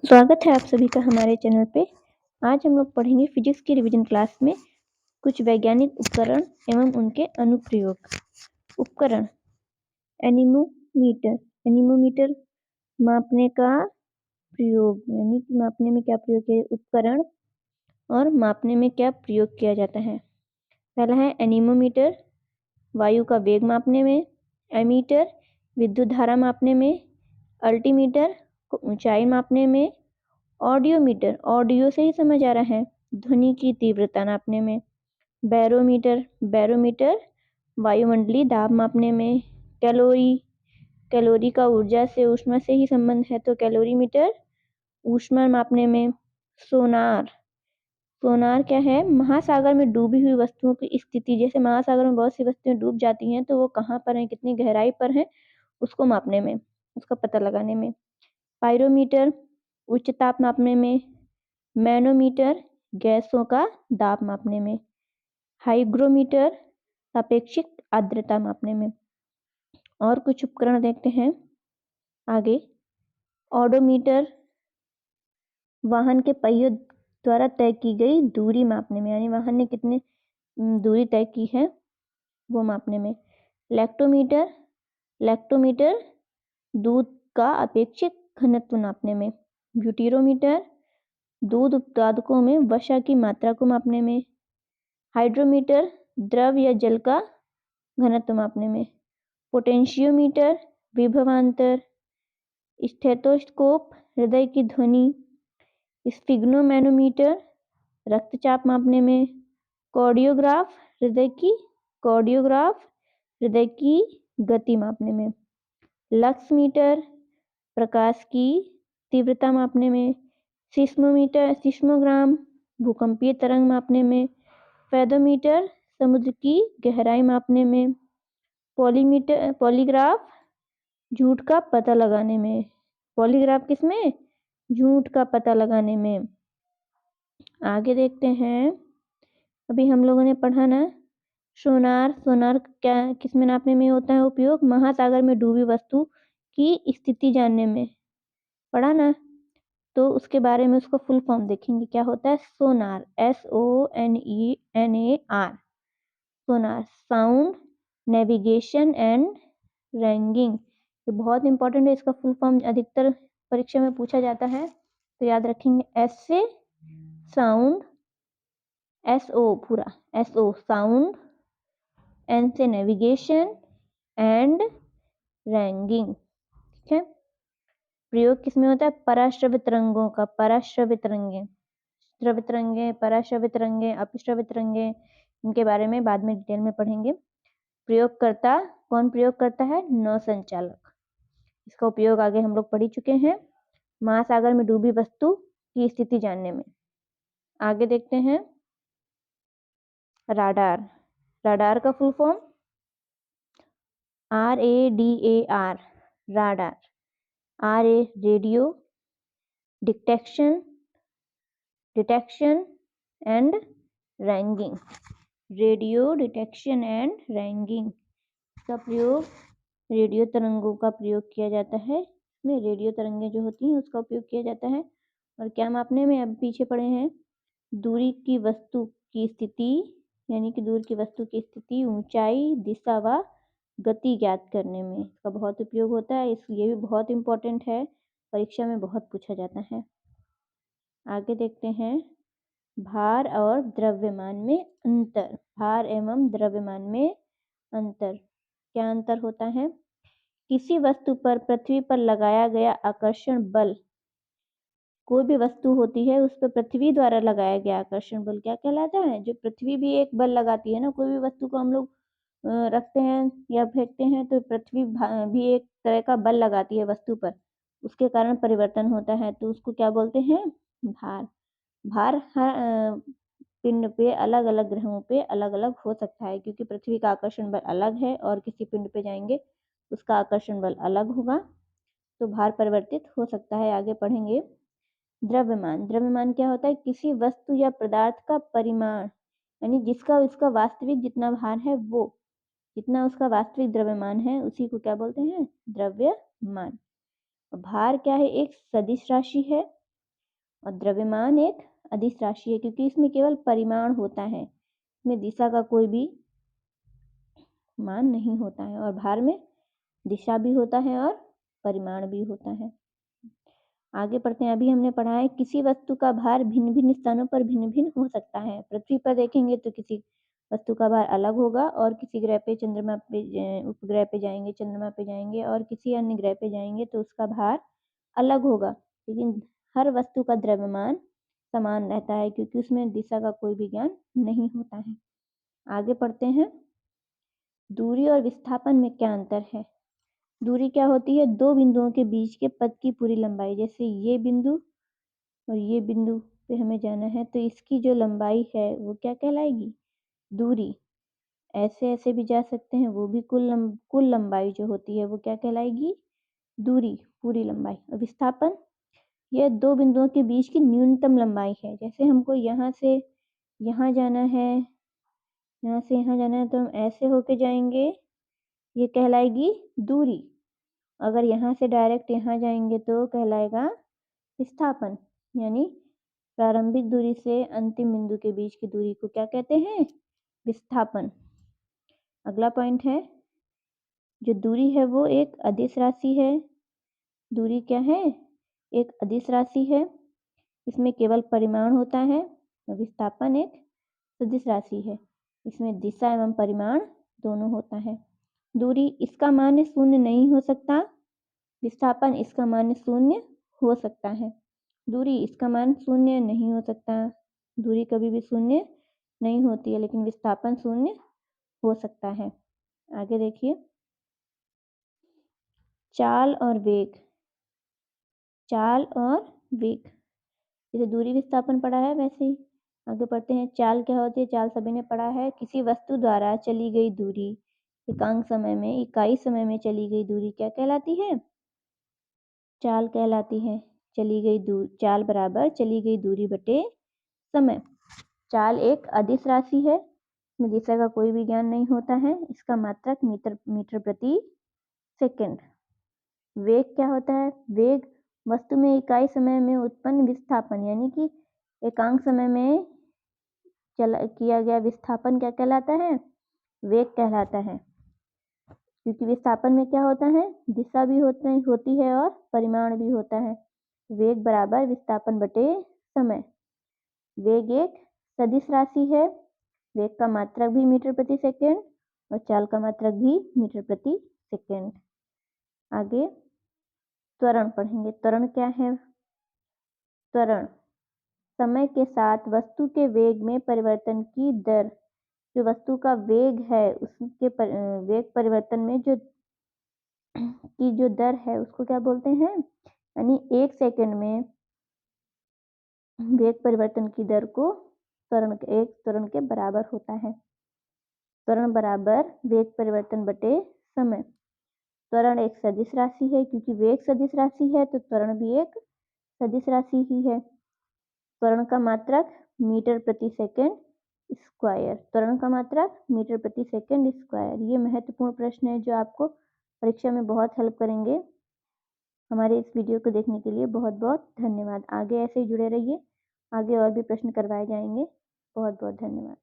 स्वागत है आप सभी का हमारे चैनल पे। आज हम लोग पढ़ेंगे फिजिक्स की रिवीजन क्लास में कुछ वैज्ञानिक उपकरण एवं उनके अनुप्रयोग। उपकरण एनीमोमीटर। एनीमोमीटर मापने का प्रयोग, यानी कि मापने में क्या प्रयोग किया, उपकरण और मापने में क्या प्रयोग किया जाता है। पहला है एनीमोमीटर, वायु का वेग मापने में। एमीटर, विद्युत धारा मापने में। अल्टीमीटर को ऊंचाई मापने में। ऑडियोमीटर, ऑडियो से ही समझ आ रहा है, ध्वनि की तीव्रता नापने में। बैरोमीटर, बैरोमीटर वायुमंडलीय दाब मापने में। कैलोरी, कैलोरी का ऊर्जा से ऊष्मा से ही संबंध है, तो कैलोरीमीटर ऊष्मा मापने में। सोनार, सोनार क्या है, महासागर में डूबी हुई वस्तुओं की स्थिति, जैसे महासागर में बहुत सी वस्तुएं डूब जाती हैं तो वो कहाँ पर हैं, कितनी गहराई पर हैं, उसको मापने में, उसका पता लगाने में। पायरोमीटर उच्च ताप मापने में। मैनोमीटर गैसों का दाब मापने में। हाइग्रोमीटर सापेक्षिक आर्द्रता मापने में। और कुछ उपकरण देखते हैं आगे। ओडोमीटर वाहन के पहियों द्वारा तय की गई दूरी मापने में, यानी वाहन ने कितनी दूरी तय की है वो मापने में। लैक्टोमीटर, लैक्टोमीटर दूध का अपेक्षित घनत्व नापने में। ब्यूटीरोमीटर दूध उत्पादकों में वसा की मात्रा को मापने में। हाइड्रोमीटर द्रव या जल का घनत्व मापने में। पोटेंशियोमीटर विभवांतर। स्टेथोस्कोप हृदय की ध्वनि। स्फिग्नोमैनोमीटर रक्तचाप मापने में। कार्डियोग्राफ हृदय की गति मापने में। लक्समीटर प्रकाश की तीव्रता मापने में। सिस्मोमीटर, सिस्मोग्राम भूकंपीय तरंग मापने में। फेदोमीटर समुद्र की गहराई मापने में। पॉलीग्राफ झूठ का पता लगाने में। पॉलीग्राफ किसमें, झूठ का पता लगाने में। आगे देखते हैं, अभी हम लोगों ने पढ़ा ना सोनार, सोनार क्या किसमें नापने में होता है उपयोग, महासागर में डूबी वस्तु की स्थिति जानने में, पढ़ा ना। तो उसके बारे में उसका फुल फॉर्म देखेंगे, क्या होता है सोनार, SONENAR। Sonar sound navigation and ragging, ये बहुत इंपॉर्टेंट है, इसका फुल फॉर्म अधिकतर परीक्षा में पूछा जाता है, तो याद रखेंगे। एस से साउंड, SO पूरा SO साउंड, N से नेविगेशन एंड रैंगिंग, ठीक है। प्रयोग किसमें होता है, पराश्रवित तरंगों का, पराश्रवित तरंगे, श्रवित तरंगे, पराश्रवित तरंगे, अपश्रवित तरंगे, इनके बारे में बाद में डिटेल में पढ़ेंगे। प्रयोगकर्ता, कौन प्रयोग करता है, नौ संचालक। इसका उपयोग आगे हम लोग पढ़ ही चुके हैं, महासागर में डूबी वस्तु की स्थिति जानने में। आगे देखते हैं राडार। राडार का full form RADAR, radar. RA radio detection and ragging, radio detection and ragging का प्रयोग, रेडियो तरंगों का प्रयोग किया जाता है, इसमें रेडियो तरंगें जो होती हैं उसका उपयोग किया जाता है। और क्या मापने में, अब पीछे पढ़े हैं, दूरी की वस्तु की स्थिति, यानी कि दूर की वस्तु की स्थिति, ऊंचाई, दिशा व गति ज्ञात करने में इसका बहुत उपयोग होता है, इसलिए भी बहुत इंपॉर्टेंट है, परीक्षा में बहुत पूछा जाता है। आगे देखते हैं भार और द्रव्यमान में अंतर। भार एवं द्रव्यमान में अंतर, क्या अंतर होता है, किसी वस्तु पर पृथ्वी पर लगाया गया आकर्षण बल, कोई भी वस्तु होती है उस पर पृथ्वी द्वारा लगाया गया आकर्षण बल क्या कहलाता है, जो पृथ्वी भी एक बल लगाती है ना, कोई भी वस्तु को हम लोग रखते हैं या फेंकते हैं तो पृथ्वी भी एक तरह का बल लगाती है वस्तु पर, उसके कारण परिवर्तन होता है, तो उसको क्या बोलते हैं, भार। भार हर पिंड पे, अलग अलग ग्रहों पे अलग अलग हो सकता है, क्योंकि पृथ्वी का आकर्षण बल अलग है और किसी पिंड पे जाएंगे उसका आकर्षण बल अलग होगा, तो भार परिवर्तित हो सकता है। आगे पढ़ेंगे द्रव्यमान। द्रव्यमान क्या होता है, किसी वस्तु या पदार्थ का परिमाण, यानी जिसका उसका वास्तविक जितना भार है, वो जितना उसका वास्तविक द्रव्यमान है उसी को क्या बोलते हैं, द्रव्यमान। भार क्या है, एक सदिश राशि है और द्रव्यमान एक अदिश राशि है क्योंकि इसमें केवल परिमाण होता है, इसमें दिशा का कोई भी मान नहीं होता है। और भार में दिशा भी होता है और परिमाण भी होता है। आगे पढ़ते हैं। अभी हमने पढ़ा है किसी वस्तु का भार भिन्न भिन्न स्थानों पर भिन्न भिन्न हो सकता है। पृथ्वी पर देखेंगे तो किसी वस्तु का भार अलग होगा, और किसी ग्रह पे चंद्रमा पे उपग्रह पे जाएंगे, चंद्रमा पे जाएंगे, और किसी अन्य ग्रह पे जाएंगे तो उसका भार अलग होगा। लेकिन हर वस्तु का द्रव्यमान समान रहता है क्योंकि उसमें दिशा का कोई भी ज्ञान नहीं होता है। आगे पढ़ते हैं। दूरी और विस्थापन में क्या अंतर है? दूरी क्या होती है? दो बिंदुओं के बीच के पथ की पूरी लंबाई। जैसे ये बिंदु और ये बिंदु पे हमें जाना है तो इसकी जो लंबाई है वो क्या कहलाएगी? दूरी। ऐसे ऐसे भी जा सकते हैं, वो भी कुल लंबाई जो होती है वो क्या कहलाएगी? दूरी, पूरी लंबाई। और विस्थापन, यह दो बिंदुओं के बीच की न्यूनतम लंबाई है। जैसे हमको यहाँ से यहाँ जाना है, यहाँ से यहाँ जाना है तो हम ऐसे होके जाएंगे, ये कहलाएगी दूरी। अगर यहाँ से डायरेक्ट यहाँ जाएंगे तो कहलाएगा विस्थापन। यानी प्रारंभिक दूरी से अंतिम बिंदु के बीच की दूरी को क्या कहते हैं? विस्थापन। अगला पॉइंट है, जो दूरी है वो एक अदिश राशि है। दूरी क्या है? एक अदिश राशि है, इसमें केवल परिमाण होता है। और विस्थापन एक सदिश राशि है, इसमें दिशा एवं परिमाण दोनों होता है। दूरी, इसका मान शून्य नहीं हो सकता। विस्थापन, इसका मान शून्य हो सकता है। दूरी, इसका मान शून्य नहीं हो सकता। दूरी कभी भी शून्य नहीं होती है, लेकिन विस्थापन शून्य हो सकता है। आगे देखिए, चाल और वेग। चाल और वेग, जैसे दूरी विस्थापन पढ़ा है वैसे ही आगे पढ़ते हैं। चाल क्या होती है? चाल सभी ने पढ़ा है। किसी वस्तु द्वारा चली गई दूरी एकांक समय में, इकाई समय में चली गई दूरी क्या कहलाती है? चाल कहलाती है। चली गई दूर, चाल बराबर चली गई दूरी बटे समय। चाल एक अदिश राशि है, इसमें दिशा का कोई भी ज्ञान नहीं होता है। इसका मात्रक मीटर प्रति सेकंड। वेग क्या होता है? वेग वस्तु में इकाई समय में उत्पन्न विस्थापन, यानी कि एकांक समय में किया गया विस्थापन क्या कहलाता है? वेग कहलाता है। क्योंकि विस्थापन में क्या होता है? दिशा भी होती है और परिमाण भी होता है। वेग बराबर विस्थापन बटे समय। वेग एक सदिश राशि है। वेग का मात्रक भी मीटर प्रति सेकंड और चाल का मात्रक भी मीटर प्रति सेकंड। आगे त्वरण पढ़ेंगे। त्वरण क्या है? त्वरण समय के साथ वस्तु के वेग में परिवर्तन की दर। जो वस्तु का वेग है उसके वेग परिवर्तन में जो दर है उसको क्या बोलते हैं? यानी 1 सेकंड में वेग परिवर्तन की दर को त्वरण के बराबर होता है। त्वरण बराबर वेग परिवर्तन बटे समय। त्वरण एक सदिश राशि है, क्योंकि वेग सदिश राशि है तो त्वरण भी एक सदिश राशि ही है। त्वरण का मात्रक मीटर प्रति सेकंड स्क्वायर। त्वरण का मात्रक मीटर प्रति सेकंड स्क्वायर। ये महत्वपूर्ण प्रश्न है जो आपको परीक्षा में बहुत हेल्प करेंगे। हमारे इस वीडियो को देखने के लिए बहुत बहुत धन्यवाद। आगे ऐसे ही जुड़े रहिए, आगे और भी प्रश्न करवाए जाएंगे। बहुत बहुत धन्यवाद।